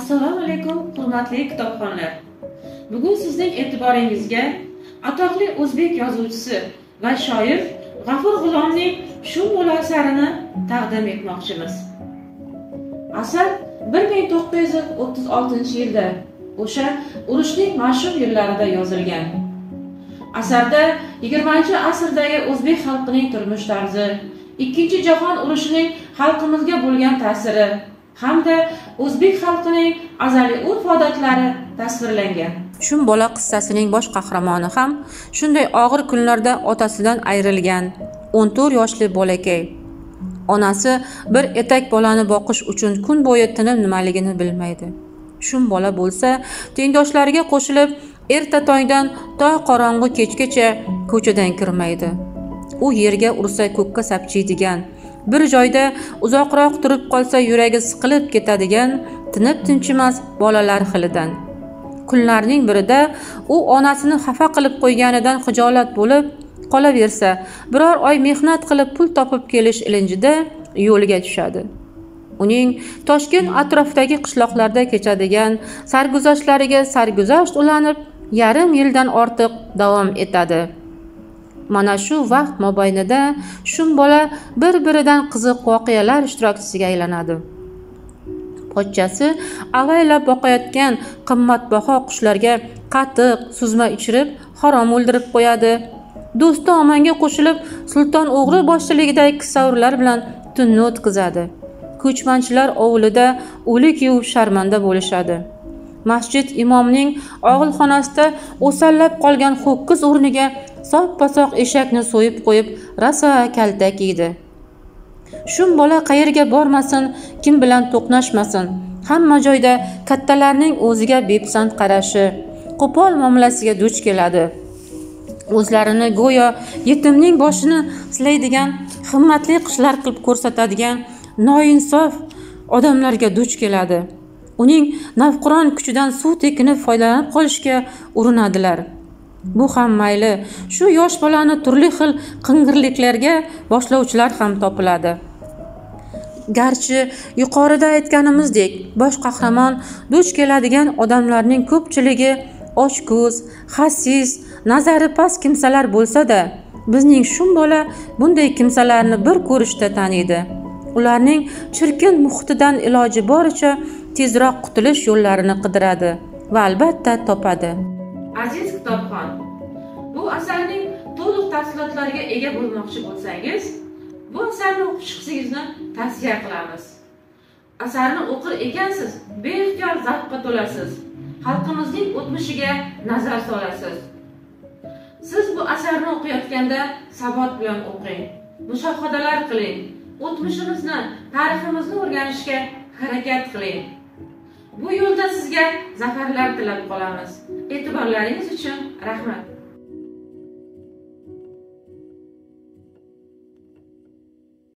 Assalomu alaykum, hurmatli kitobxonlar. Bugun sizning e'tiboringizga atoqli o'zbek yozuvchisi va shoir G'afur G'ulomning Shum bola asarini taqdim etmoqchimiz. Asar 1936-yilda, o'sha urushning mashhur yillarida yozilgan. Asarda 20-asrdagi o'zbek xalqining turmush tarzi, Ikkinchi jahon urushining xalqimizga bo'lgan ta'siri hamda o'zbek xalqining azaliy urf-odatlari tasvirlangan. Shum bola qissasining bosh qahramoni ham shunday og'ir kunlarda otasidan ayrilgan 14 yoshli bolakay. Onasi bir etak bolani boqish uchun kun bo'yi tinim nimaligini bilmaydi. Shum bola bo'lsa, tengdoshlariga qo'shilib erta tongdan to qorong'u kechgacha ko'chadan kirmaydi. U yerga ursa ko'kka sapchiydigan, bir joyda uzoqroq turib qolsa yuragi siqilib ketadigan tinib tinchimas bolalar xilidan. Kunlarning birida u onasini xafa qilib qo'yganidan xijolat bo'lib qolaversa, biror oy mehnat qilib pul topib kelish ilinjida yo'lga tushadi. Uning Toshkent atrofidagi qishloqlarda kechadigan sarguzashtlariga sarguzasht ulanib, yarim yildan ortiq davom etadi. Mana shu vaqt mobaynida Shum bola bir-biridan qiziq voqealar ishtirokchisiga aylanadi. Pochchasi avaylab boqayotgan qimmatbaho qushlarga qatiq, suzma ichirib, harom o'ldirib qo'yadi. Do'sti omonga qo'shilib, sulton o'g'ri boshchiligidagi kisavurlar bilan tunni o'tkazadi. Ko'chmanchilar ovulida o'lik yuvib sharmanda bo'lishadi. Masjid imomning og'ilxonasida o'sallab qolgan ho'kiz o'rniga soppa-soq eshakni so'yib qo'yib, rasa kaltak yeydi. Shum bola qayerga bormasin, kim bilan to'qnashmasin, hamma joyda kattalarning o'ziga bepisand qarashi, qo'pol muomalasiga duch keladi. O'zlarini go'yo yetimning boshini silaydigan, himmatli qishlar qilib ko'rsatadigan noinsof odamlarga duch keladi. Uning navqiron kuchidan suv tekinib foydalanib qolishga urinadilar. Bu ham mayli, shu yosh bolani turli xil qing'irliklarga boshlovchilar ham topiladi. Garchi yuqorida aytganimizdek, bosh qahramon duch keladigan odamlarning ko'pchiligi ochko'z, xasis, nazari past kimsalar bo'lsa-da, bizning Shum bola bunday kimsalarni bir ko'rishda taniydi. Ularning chirkin muhitidan iloji boricha tezroq qutulish yo'llarini qidiradi va albatta topadi. Aziz kitobxon, bu asarning to'liq tafsilotlariga ega bo'lmoqchi bo'lsangiz, bu asarni o'qib chiqishingizni tavsiya qilamiz. Asarni o'qir ekansiz, beixtiyor zavqqa to'lasiz, xalqimizning o'tmishiga nazar solasiz. Siz bu asarni o'qiyotganda sabot bilan o'qing, mushohadalar qiling, o'tmishimizni, tariximizni o'rganishga harakat qiling. Bu yo'lda sizga zafarlar tilab qolamiz. E'tiborlaringiz uchun rahmat.